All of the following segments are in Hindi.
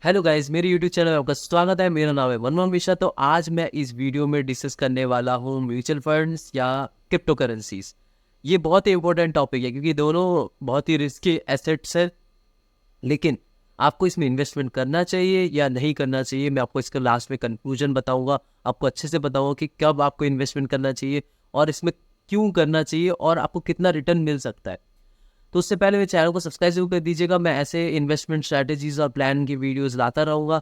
हेलो गाइस, मेरे यूट्यूब चैनल में आपका स्वागत है। मेरा नाम है मनमोहन मिश्रा। तो आज मैं इस वीडियो में डिस्कस करने वाला हूँ म्यूचुअल फंड्स या क्रिप्टो करेंसीज। ये बहुत ही इंपॉर्टेंट टॉपिक है क्योंकि दोनों बहुत ही रिस्की एसेट्स है। लेकिन आपको इसमें इन्वेस्टमेंट करना चाहिए या नहीं करना चाहिए, मैं आपको इसका लास्ट में कंक्लूजन बताऊंगा। आपको अच्छे से बताऊंगा कि कब आपको इन्वेस्टमेंट करना चाहिए और इसमें क्यों करना चाहिए और आपको कितना रिटर्न मिल सकता है। तो उससे पहले मेरे चैनल को सब्सक्राइब जरूर कर दीजिएगा। मैं ऐसे इन्वेस्टमेंट स्ट्रैटेजीज और प्लान की वीडियोस लाता रहूँगा।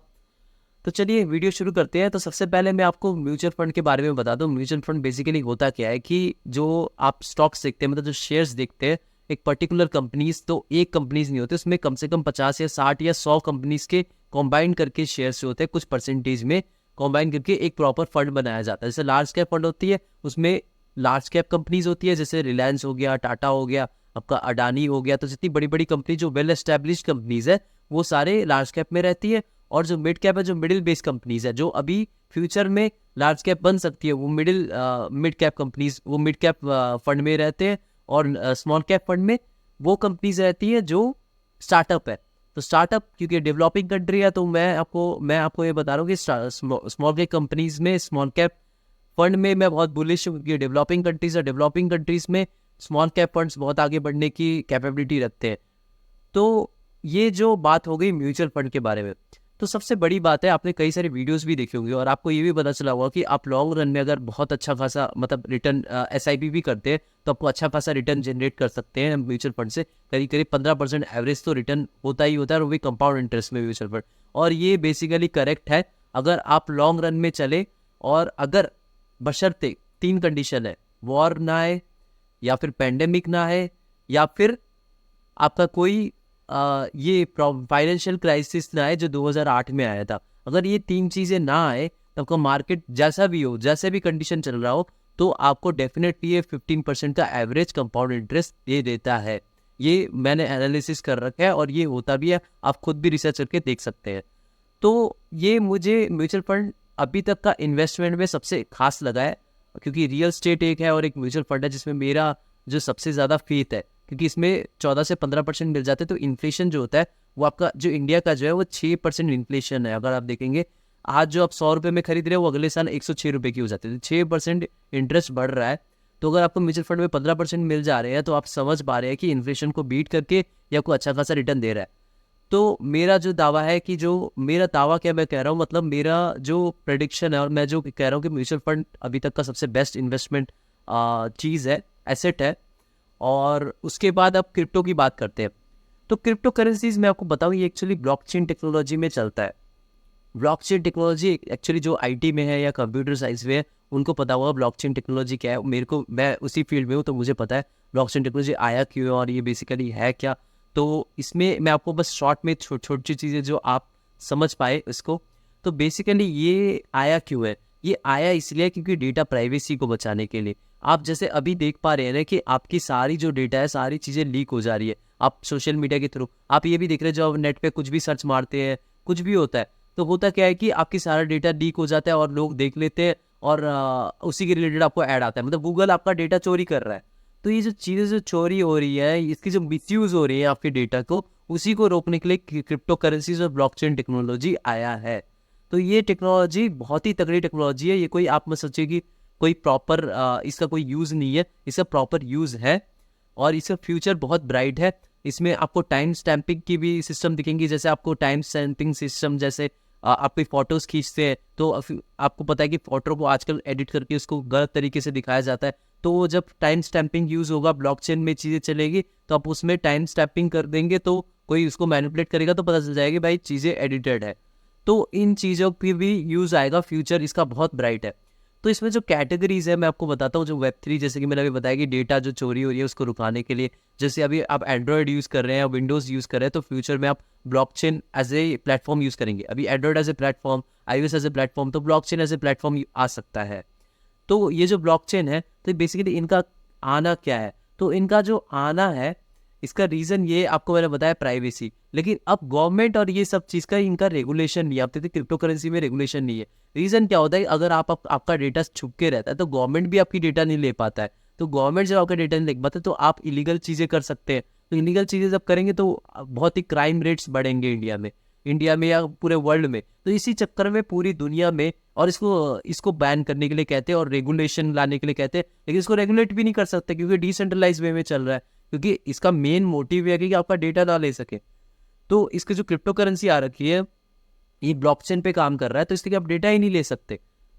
तो चलिए वीडियो शुरू करते हैं। तो सबसे पहले मैं आपको म्यूचुअल फंड के बारे में बता दूं। म्यूचुअल फंड बेसिकली होता क्या है कि जो आप स्टॉक्स देखते हैं, मतलब जो शेयर्स देखते हैं एक पर्टिकुलर कंपनीज, तो एक कंपनीज नहीं होते, उसमें कम से कम 50 या 60 या 100 कंपनीज के कॉम्बाइन करके शेयर्स होते हैं। कुछ परसेंटेज में कॉम्बाइन करके एक प्रॉपर फंड बनाया जाता है। जैसे लार्ज कैप फंड होती है, उसमें लार्ज कैप कंपनीज होती है, जैसे रिलायंस हो गया, टाटा हो गया, आपका अडानी हो गया। तो जितनी बड़ी बड़ी कंपनी जो वेल एस्टेब्लिश कंपनीज है वो सारे लार्ज कैप में रहती है। और जो मिड कैप है, जो मिडिल बेस कंपनीज है, जो अभी फ्यूचर में लार्ज कैप बन सकती है, वो मिड कैप कंपनीज, वो मिड कैप फंड में रहते हैं। और स्मॉल कैप फंड में वो कंपनीज रहती है जो स्टार्टअप है। तो स्टार्टअप क्योंकि डेवलपिंग कंट्री है, तो मैं आपको ये बता रहा हूँ कि स्मॉल कैप कंपनीज में, स्मॉल कैप फंड में मैं बहुत बुलिश हूँ क्योंकि डेवलपिंग कंट्रीज है। डेवलपिंग कंट्रीज में स्मॉल कैप फंड्स बहुत आगे बढ़ने की कैपेबिलिटी रखते हैं। तो ये जो बात हो गई म्यूचुअल फंड के बारे में। तो सबसे बड़ी बात है, आपने कई सारे वीडियोस भी देखे होंगे और आपको ये भी पता चला होगा कि आप लॉन्ग रन में अगर बहुत अच्छा खासा मतलब रिटर्न एसआईपी भी करते हैं तो आपको अच्छा खासा रिटर्न जनरेट कर सकते हैं म्यूचुअल फंड से। करीब करीब 15% एवरेज तो रिटर्न होता ही होता है, और वो भी कंपाउंड इंटरेस्ट में म्यूचुअल फंड। और ये बेसिकली करेक्ट है अगर आप लॉन्ग रन में चले, और अगर बशर्ते 3 कंडीशन है: वॉर ना आए, या फिर पेंडेमिक ना है, या फिर आपका कोई ये फाइनेंशियल क्राइसिस ना आए जो 2008 में आया था। अगर ये 3 चीज़ें ना आए तो आपका मार्केट जैसा भी हो, जैसे भी कंडीशन चल रहा हो, तो आपको डेफिनेटली ये 15% का एवरेज कंपाउंड इंटरेस्ट दे देता है। ये मैंने एनालिसिस कर रखा है और ये होता भी है, आप खुद भी रिसर्च करके देख सकते हैं। तो ये मुझे म्यूचुअल फंड अभी तक का इन्वेस्टमेंट में सबसे खास लगा है, क्योंकि रियल स्टेट एक है और एक म्यूचुअल फंड है जिसमें मेरा जो सबसे ज़्यादा फेथ है, क्योंकि इसमें 14 से 15% मिल जाते हैं। तो इन्फ्लेशन जो होता है वो आपका, जो इंडिया का जो है वो 6% इन्फ्लेशन है। अगर आप देखेंगे आज जो आप 100 रुपये में खरीद रहे हो वो अगले साल 106 रुपये की हो जाती है। तो 6% इंटरेस्ट बढ़ रहा है। तो अगर आपको म्यूचुअल फंड में 15% मिल जा रहे हैं तो आप समझ पा रहे हैं कि इन्फ्लेशन को बीट करके ये आपको अच्छा खासा रिटर्न दे रहा है। तो मेरा जो दावा है कि, जो मेरा दावा क्या मैं कह रहा हूँ, मतलब मेरा जो प्रेडिक्शन है और मैं जो कह रहा हूँ कि म्यूचुअल फंड अभी तक का सबसे बेस्ट इन्वेस्टमेंट चीज़ है, एसेट है। और उसके बाद अब क्रिप्टो की बात करते हैं। तो क्रिप्टो करेंसीज मैं आपको बताऊँ, ये एक्चुअली ब्लॉकचेन टेक्नोलॉजी में चलता है। ब्लॉकचेन टेक्नोलॉजी एक्चुअली जो आईटी में है या कंप्यूटर साइंस में है उनको पता होगा ब्लॉकचेन टेक्नोलॉजी क्या है। मेरे को, मैं उसी फील्ड में हूँ तो मुझे पता है ब्लॉकचेन टेक्नोलॉजी आया क्यों है और ये बेसिकली है क्या। तो इसमें मैं आपको बस शॉर्ट में छोटी चीज़ें जो आप समझ पाए इसको। तो बेसिकली ये आया क्यों है? ये आया इसलिए क्योंकि डेटा प्राइवेसी को बचाने के लिए। आप जैसे अभी देख पा रहे हैं ना कि आपकी सारी जो डेटा है, सारी चीज़ें लीक हो जा रही है। आप सोशल मीडिया के थ्रू आप ये भी देख रहे हैं, जो नेट पे कुछ भी सर्च मारते हैं, कुछ भी होता है, तो होता क्या है कि आपकी सारा डेटा लीक हो जाता है और लोग देख लेते हैं और उसी के रिलेटेड आपको ऐड आता है। मतलब गूगल आपका डेटा चोरी कर रहा है। तो ये जो चीज़ें जो चोरी हो रही है, इसकी जो मिसयूज़ हो रही है आपके डेटा को, उसी को रोकने के लिए क्रिप्टो करेंसीज और ब्लॉकचेन टेक्नोलॉजी आया है। तो ये टेक्नोलॉजी बहुत ही तगड़ी टेक्नोलॉजी है। ये कोई आप मत सोचिए कि कोई प्रॉपर इसका कोई यूज़ नहीं है, इसका प्रॉपर यूज़ है और इसका फ्यूचर बहुत ब्राइट है। इसमें आपको टाइम स्टैंपिंग की भी सिस्टम दिखेंगी। जैसे आपको टाइम स्टैंपिंग सिस्टम, जैसे आप कोई फोटोज़ खींचते हैं तो आपको पता है कि फ़ोटो को आजकल एडिट करके उसको गलत तरीके से दिखाया जाता है। तो वो जब टाइम स्टैंपिंग यूज़ होगा, ब्लॉकचेन में चीज़ें चलेगी, तो आप उसमें टाइम स्टैंपिंग कर देंगे तो कोई उसको मैनिपुलेट करेगा तो पता चल जाएगा भाई चीज़ें एडिटेड है। तो इन चीज़ों की भी यूज़ आएगा, फ्यूचर इसका बहुत ब्राइट है। तो इसमें जो कैटेगरीज है मैं आपको बताता हूँ। जो वेब3, जैसे कि मैंने अभी बताया कि डेटा जो चोरी हो रही है उसको रुकाने के लिए, जैसे अभी आप एंड्रॉयड यूज़ कर रहे हैं या विंडोज़ यूज़ कर रहे हैं, तो फ्यूचर में आप blockchain as a platform use करेंगे। अभी Android as a platform, iOS as a platform, तो ब्लॉकचेन एज ए प्लेटफॉर्म आ सकता है। तो ये जो ब्लॉकचेन है, तो बेसिकली इनका आना क्या है? तो इनका जो आना है, इसका रीज़न ये आपको मैंने बताया, प्राइवेसी। लेकिन अब गवर्नमेंट और ये सब चीज़ का इनका रेगुलेशन नहीं है। आप देखते क्रिप्टो करेंसी में रेगुलेशन नहीं है। रीज़न क्या होता है? अगर आपका डेटा छुप के रहता है तो गवर्नमेंट भी आपकी डेटा नहीं ले पाता है। तो गवर्नमेंट जब आपका डेटा नहीं ले पाता तो आप इलीगल चीज़ें कर सकते हैं। तो इलीगल चीज़ें जब करेंगे तो बहुत ही क्राइम रेट्स बढ़ेंगे इंडिया में। इंडिया में या पूरे वर्ल्ड में। तो इसी चक्कर में पूरी दुनिया में, और इसको बैन करने के लिए कहते हैं और रेगुलेशन लाने के लिए कहते हैं, लेकिन इसको रेगुलेट भी नहीं कर सकते क्योंकि डिसेंट्रलाइज वे में चल रहा है, क्योंकि इसका मेन मोटिव है कि आपका डेटा ना ले सके। तो इसकी जो क्रिप्टो करेंसी आ रखी है ये ब्लॉकचेन पे काम कर रहा है, तो इसलिए आप डेटा ही नहीं ले सकते।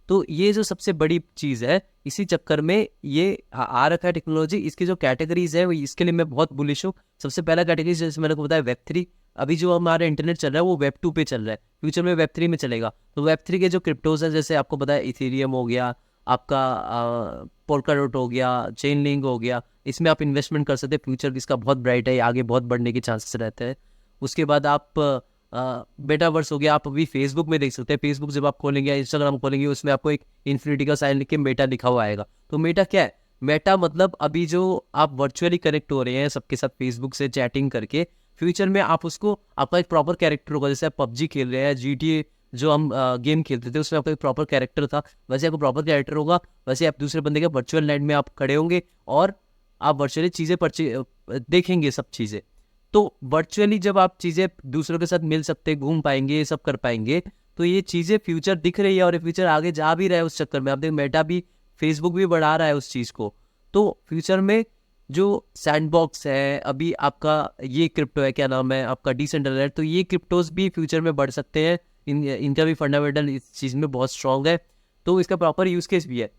तो ये जो सबसे बड़ी चीज़ है, इसी चक्कर में ये आ रखा है टेक्नोलॉजी। इसकी जो कैटेगरीज है वो, इसके लिए मैं बहुत बुलिश हूँ। सबसे पहला कैटेगरी जैसे मैंने को बताया Web3। अभी जो हमारा इंटरनेट चल रहा है वो Web2 पे चल रहा है, फ्यूचर में Web3 में चलेगा। तो Web3 के जो क्रिप्टोज है, जैसे आपको बताया इथेरियम हो गया, आपका पोल्काडॉट हो गया, चेन लिंक हो गया, इसमें आप इन्वेस्टमेंट कर सकते हैं। फ्यूचर इसका बहुत ब्राइट है, आगे बहुत बढ़ने के चांसेस रहते हैं। उसके बाद आप मेटावर्स हो गया। आप अभी फेसबुक में देख सकते हैं, फेसबुक जब आप खोलेंगे या इंस्टाग्राम खोलेंगे उसमें आपको एक इन्फिनिटी का साइन लिख के मेटा लिखा हुआ आएगा। तो मेटा क्या है? मेटा मतलब अभी जो आप वर्चुअली कनेक्ट हो रहे हैं सबके साथ फेसबुक से चैटिंग करके, फ्यूचर में आप उसको, आपका एक प्रॉपर कैरेक्टर होगा। जैसे आप पबजी खेल रहे हैं, GTA जो हम गेम खेलते थे उसमें आपका एक प्रॉपर कैरेक्टर था, वैसे आपको प्रॉपर कैरेक्टर होगा। वैसे आप दूसरे बंदे के वर्चुअल लैंड में आप खड़े होंगे और आप वर्चुअली चीज़ें देखेंगे, सब चीज़ें। तो वर्चुअली जब आप चीज़ें दूसरों के साथ मिल सकते, घूम पाएंगे, ये सब कर पाएंगे, तो ये चीज़ें फ्यूचर दिख रही है और ये फ्यूचर आगे जा भी रहा है। उस चक्कर में आप देख, मेटा भी, फेसबुक भी बढ़ा रहा है उस चीज़ को। तो फ्यूचर में जो सैंडबॉक्स है, अभी आपका ये क्रिप्टो है, क्या नाम है आपका, डिसेंट्रलाइज्ड, तो ये क्रिप्टोज भी फ्यूचर में बढ़ सकते हैं। इनका भी फंडामेंटल इस चीज़ में बहुत स्ट्रॉन्ग है, तो इसका प्रॉपर यूज केस भी है।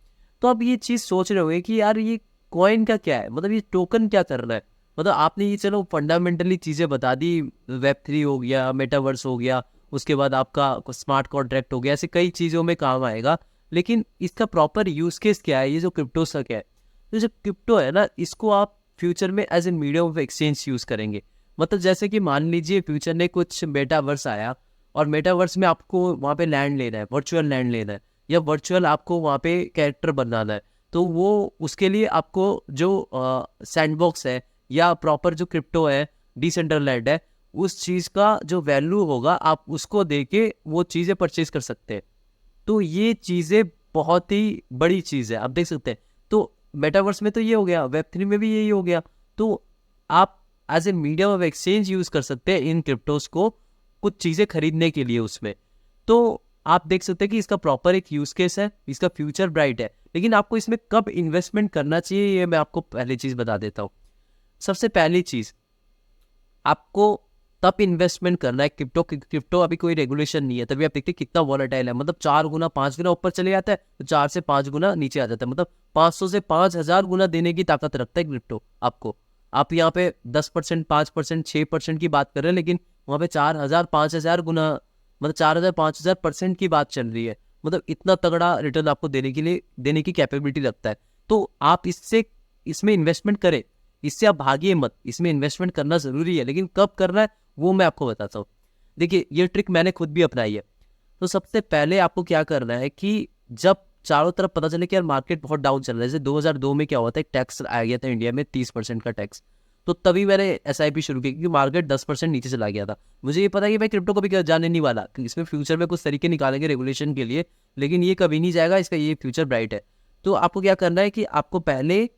तो आप ये चीज़ सोच रहे होंगे कि यार ये कॉइन का क्या है, मतलब ये टोकन क्या कर रहा है। मतलब आपने ये चलो फंडामेंटली चीज़ें बता दी, Web3 हो गया, मेटावर्स हो गया, उसके बाद आपका स्मार्ट कॉन्ट्रैक्ट हो गया, ऐसे कई चीज़ों में काम आएगा। लेकिन इसका प्रॉपर यूज केस क्या है, ये जो क्रिप्टो का क्या है? तो जो क्रिप्टो है ना, इसको आप फ्यूचर में as a medium of exchange use करेंगे। मतलब जैसे कि मान लीजिए फ्यूचर में कुछ मेटावर्स आया और मेटावर्स में आपको वहाँ पे लैंड लेना है, वर्चुअल लैंड लेना है, या वर्चुअल आपको वहाँ पे कैरेक्टर बनाना है, तो वो उसके लिए आपको जो सैंडबॉक्स है या प्रॉपर जो क्रिप्टो है, डिसेंट्रलाइज्ड है, उस चीज़ का जो वैल्यू होगा आप उसको दे के वो चीज़ें परचेज कर सकते हैं। तो ये चीज़ें बहुत ही बड़ी चीज़ है, आप देख सकते हैं। तो मेटावर्स में तो ये हो गया, Web3 में भी यही हो गया। तो आप as a medium of exchange use कर सकते हैं इन क्रिप्टोज को, कुछ चीज़ें खरीदने के लिए उसमें। तो आप देख सकते हैं कि इसका प्रॉपर एक यूज़ केस है, इसका फ्यूचर ब्राइट है। लेकिन आपको इसमें कब इन्वेस्टमेंट करना चाहिए, ये मैं आपको पहली चीज़ बता देता हूँ। सबसे पहली चीज़, आपको तब इन्वेस्टमेंट करना है क्रिप्टो अभी कोई रेगुलेशन नहीं है, तभी आप देखते हैं कितना वॉलेटाइल है। मतलब 4 गुना 5 गुना ऊपर चले जाता है, तो 4 से 5 गुना नीचे आ जाता है। मतलब 500 से 5000 गुना देने की ताकत रखता है क्रिप्टो आपको। आप यहाँ पे 10%, 5%, 6% की बात कर रहे हैं, लेकिन वहाँ पे 4000 5000 गुना, मतलब 4000 5000% की बात चल रही है। मतलब इतना तगड़ा रिटर्न आपको देने की कैपेबिलिटी रखता है। तो आप इसमें इन्वेस्टमेंट करें, इससे आप भागिए मत, इसमें इन्वेस्टमेंट करना ज़रूरी है, लेकिन कब करना है वो मैं आपको बताता हूँ। देखिए, ये ट्रिक मैंने खुद भी अपनाई है। तो सबसे पहले आपको क्या करना है कि जब चारों तरफ पता चले कि यार मार्केट बहुत डाउन चल रहा है, जैसे 2002 में क्या हुआ था, एक टैक्स आ गया था इंडिया में 30% का टैक्स, तो तभी मैंने SIP शुरू की, क्योंकि मार्केट 10% नीचे चला गया था। मुझे ये पता है कि मैं क्रिप्टो कभी जाने नहीं वाला, क्योंकि इसमें फ्यूचर में कुछ तरीके निकालेंगे रेगुलेशन के लिए, लेकिन ये कभी नहीं जाएगा, इसका ये फ्यूचर ब्राइट है। तो आपको क्या करना है कि आपको पहले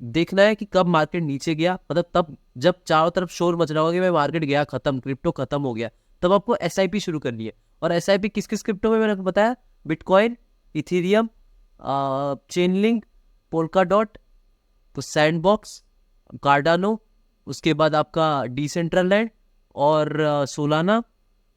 देखना है कि कब मार्केट नीचे गया, मतलब तब जब चारों तरफ शोर मच रहा होगा कि भाई मार्केट गया खत्म, क्रिप्टो खत्म हो गया, तब आपको SIP शुरू करनी है। और SIP किस किस क्रिप्टो में मैंने आपको बताया, बिटकॉइन, इथेरियम, चेनलिंक, पोल्काडॉट, तो सैंडबॉक्स, कार्डानो, उसके बाद आपका डिसेंट्रलैंड और सोलाना,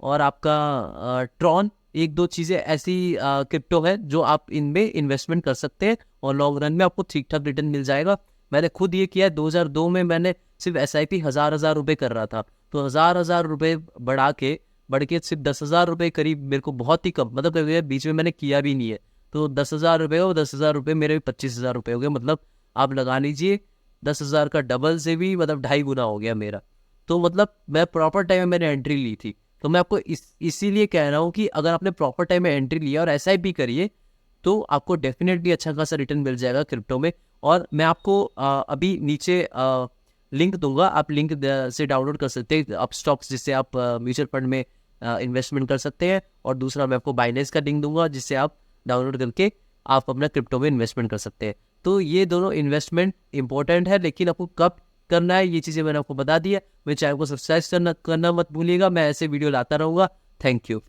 और आपका ट्रॉन। एक दो चीज़ें ऐसी क्रिप्टो है जो आप इनमें इन्वेस्टमेंट कर सकते हैं और लॉन्ग रन में आपको ठीक ठाक रिटर्न मिल जाएगा। मैंने खुद ये किया है। 2002 में मैंने सिर्फ SIP 1000 रुपये कर रहा था, तो 1000 रुपये बढ़ के सिर्फ 10,000 रुपये करीब, मेरे को बहुत ही कम, मतलब बीच में मैंने किया भी नहीं है। तो 10,000 रुपये और 10,000 रुपये मेरे 25,000 रुपये हो गए। मतलब आप लगा लीजिए 10,000 का डबल से भी मतलब 2.5 गुना हो गया मेरा। तो मतलब मैं प्रॉपर टाइम में मैंने एंट्री ली थी। तो मैं आपको इसीलिए कह रहा हूँ कि अगर आपने प्रॉपर टाइम में एंट्री लिया और SIP करिए, तो आपको डेफिनेटली अच्छा खासा रिटर्न मिल जाएगा क्रिप्टो में। और मैं आपको अभी नीचे लिंक दूंगा, आप लिंक से डाउनलोड कर सकते हैं अपस्टॉक्स, जिससे आप म्यूचुअल फंड में इन्वेस्टमेंट कर सकते हैं। और दूसरा मैं आपको बाइनेंस का लिंक दूंगा, जिससे आप डाउनलोड करके आप अपना क्रिप्टो में इन्वेस्टमेंट कर सकते हैं। तो ये दोनों इन्वेस्टमेंट इंपॉर्टेंट है, लेकिन आपको कब करना है, ये चीज़ें मैंने आपको बता दी है। मेरे चैनल को सब्सक्राइब करना मत भूलिएगा, मैं ऐसे वीडियो लाता रहूँगा। Thank you.